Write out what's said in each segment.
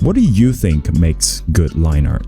What do you think makes good line art?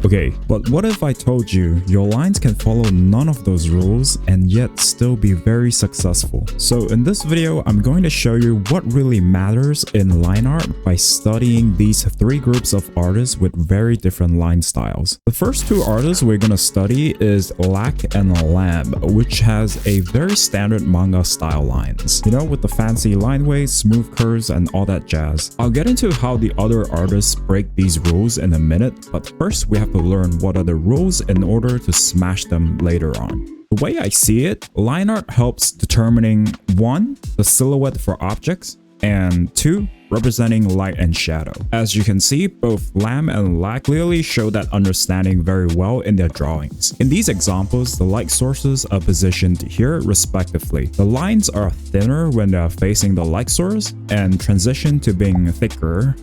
Okay, but what if I told you your lines can follow none of those rules and yet still be very successful? So in this video, I'm going to show you what really matters in line art by studying these three groups of artists with very different line styles. The first two artists we're going to study is Lack and Lamb, which has a very standard manga style lines. You know, with the fancy line weights, smooth curves, and all that jazz. I'll get into how the other artists break these rules in a minute, but first we have to learn what are the rules in order to smash them later on. The way I see it, line art helps determining 1. The silhouette for objects, and 2. Representing light and shadow. As you can see, both Lamb and Lack clearly show that understanding very well in their drawings. In these examples, the light sources are positioned here respectively. The lines are thinner when they are facing the light source and transition to being thicker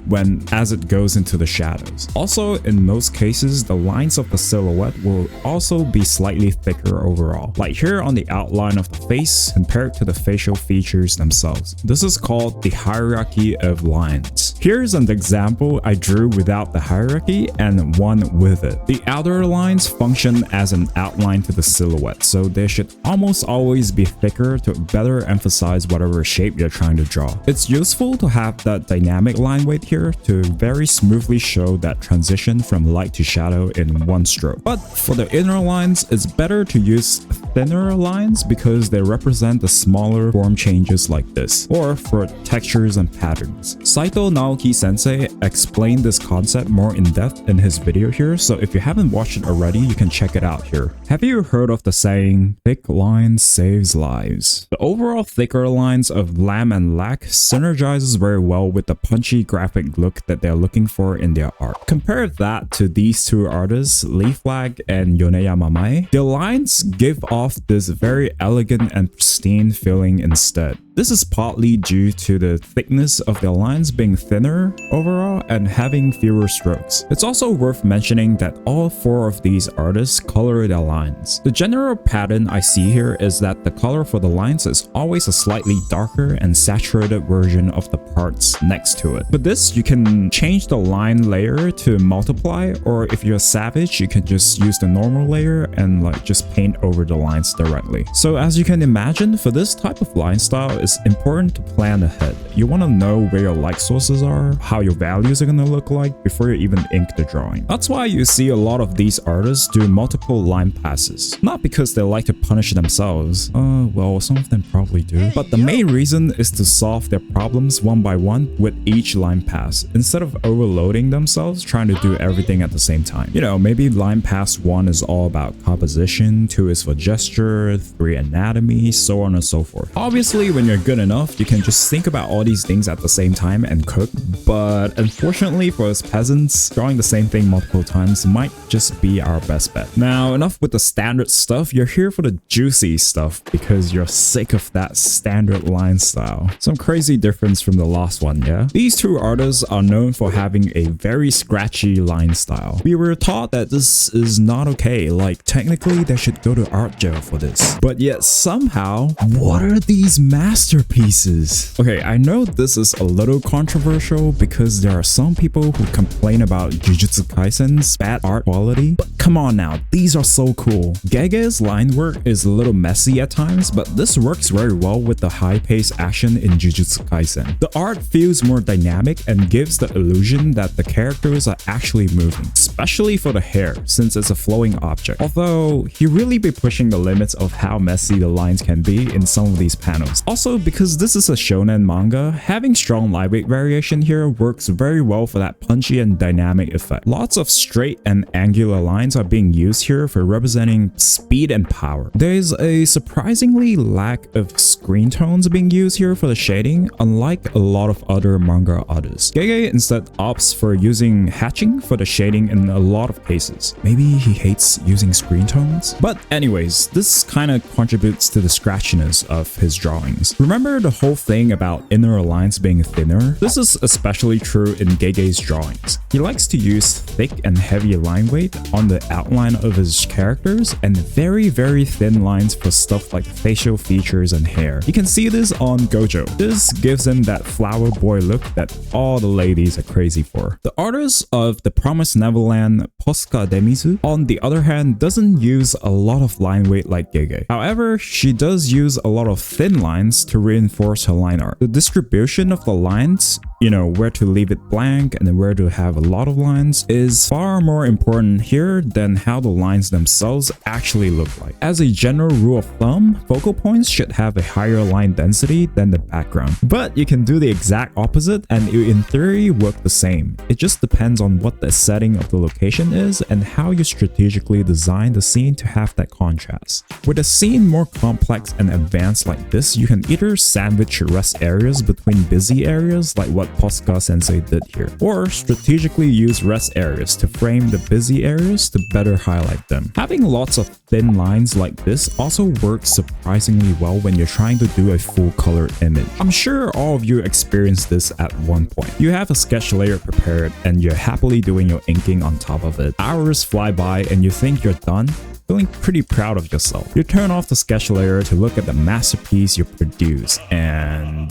as it goes into the shadows. Also, in most cases, the lines of the silhouette will also be slightly thicker overall, like here on the outline of the face compared to the facial features themselves. This is called the hierarchy of lines. Here's an example I drew without the hierarchy and one with it. The outer lines function as an outline to the silhouette, so they should almost always be thicker to better emphasize whatever shape you're trying to draw. It's useful to have that dynamic line weight here to very smoothly show that transition from light to shadow in one stroke. But for the inner lines, it's better to use thinner lines because they represent the smaller form changes like this, or for textures and patterns. Saito Naoki sensei explained this concept more in depth in his video here, so if you haven't watched it already, you can check it out here. Have you heard of the saying, thick lines saves lives? The overall thicker lines of Lamb and Lack synergizes very well with the punchy graphic look that they're looking for in their art. Compare that to these two artists, Leaf Lag and Yoneya Mamae. Their lines give off this very elegant and pristine feeling instead. This is partly due to the thickness of their lines being thinner overall and having fewer strokes. It's also worth mentioning that all four of these artists color their lines. The general pattern I see here is that the color for the lines is always a slightly darker and saturated version of the parts next to it. With this, you can change the line layer to multiply, or if you're savage, you can just use the normal layer and just paint over the lines directly. So as you can imagine, for this type of line style, it's important to plan ahead. You want to know where your light sources are, how your values are going to look like before you even ink the drawing. That's why you see a lot of these artists do multiple line passes. Not because they like to punish themselves, well, some of them probably do, but the main reason is to solve their problems one by one with each line pass, instead of overloading themselves trying to do everything at the same time. You know, maybe line pass 1 is all about composition, 2 is for gesture, 3 anatomy, so on and so forth. Obviously, when you're good enough, you can just think about all these things at the same time and cook, but unfortunately for us peasants, drawing the same thing multiple times might just be our best bet. Now, enough with the standard stuff. You're here for the juicy stuff because you're sick of that standard line style. Some crazy difference from the last one, yeah? These two artists are known for having a very scratchy line style. We were taught that this is not okay, like technically they should go to art jail for this. But yet somehow, what are these masterpieces? Okay, I know this is a little controversial because there are some people who complain about Jujutsu Kaisen's bad art quality, but come on now, these are so cool. Gege's line work is a little messy at times, but this works very well with the high-paced action in Jujutsu Kaisen. The art feels more dynamic and gives the illusion that the characters are actually moving, especially for the hair, since it's a flowing object. Although, he really be pushing the limits of how messy the lines can be in some of these panels. Also, because this is a shonen manga, having strong light weight variation here works very well for that punchy and dynamic effect. Lots of straight and angular lines are being used here for representing speed and power. There's a surprisingly lack of screen tones being used here for the shading, unlike a lot of other manga artists. Gege instead opts for using hatching for the shading in a lot of cases. Maybe he hates using screen tones? But anyways, this kind of contributes to the scratchiness of his drawings. Remember the whole thing about inner lines being thinner? This is especially true in Gege's drawings. He likes to use thick and heavy line weight on the outline of his characters and very thin lines for stuff like facial features and hair. You can see this on Gojo. This gives him that flower boy look that all the ladies are crazy for. The artist of The Promised Neverland, Posca Demizu, on the other hand, doesn't use a lot of line weight like Gege. However, she does use a lot of thin lines to reinforce her line art. The distribution of the lines, you know, where to leave it blank and where to have a lot of lines, is far more important here than how the lines themselves actually look like. As a general rule of thumb, focal points should have a higher line density than the background. But you can do the exact opposite and it in theory work the same. It just depends on what the setting of the location is and how you strategically design the scene to have that contrast. With a scene more complex and advanced like this, you can either sandwich rest areas between busy areas like what Posca Sensei did here, or strategically use rest areas to frame the busy areas to better highlight them. Having lots of thin lines like this also works surprisingly well when you're trying to do a full color image. I'm sure all of you experienced this at one point. You have a sketch layer prepared and you're happily doing your inking on top of it. Hours fly by and you think you're done, feeling pretty proud of yourself. You turn off the sketch layer to look at the masterpiece you produce, and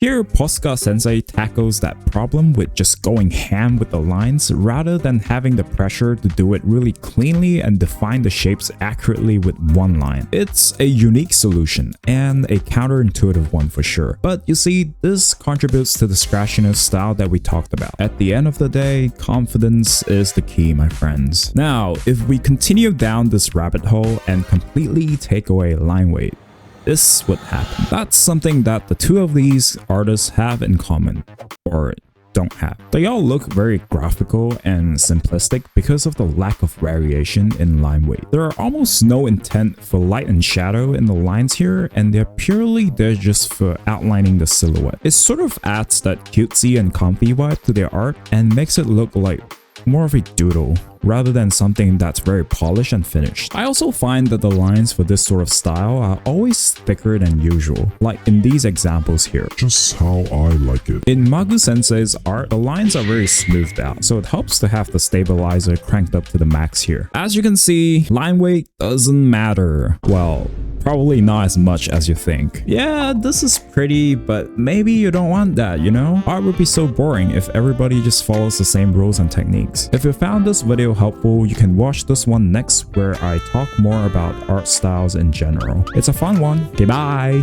here, Posca Sensei tackles that problem with just going ham with the lines rather than having the pressure to do it really cleanly and define the shapes accurately with one line. It's a unique solution and a counterintuitive one for sure. But you see, this contributes to the scratchiness style that we talked about. At the end of the day, confidence is the key, my friends. Now, if we continue down this rabbit hole and completely take away line weight, this would happen. That's something that the two of these artists have in common, or don't have. They all look very graphical and simplistic because of the lack of variation in line weight. There are almost no intent for light and shadow in the lines here, and they're purely there just for outlining the silhouette. It sort of adds that cutesy and comfy vibe to their art and makes it look like more of a doodle rather than something that's very polished and finished. I also find that the lines for this sort of style are always thicker than usual, like in these examples here. Just how I like it. In Magu Sensei's art, the lines are very smoothed out, so it helps to have the stabilizer cranked up to the max here. As you can see, line weight doesn't matter. Well, probably not as much as you think. Yeah, this is pretty, but maybe you don't want that, you know? Art would be so boring if everybody just follows the same rules and techniques. If you found this video helpful, you can watch this one next where I talk more about art styles in general. It's a fun one. Okay, bye!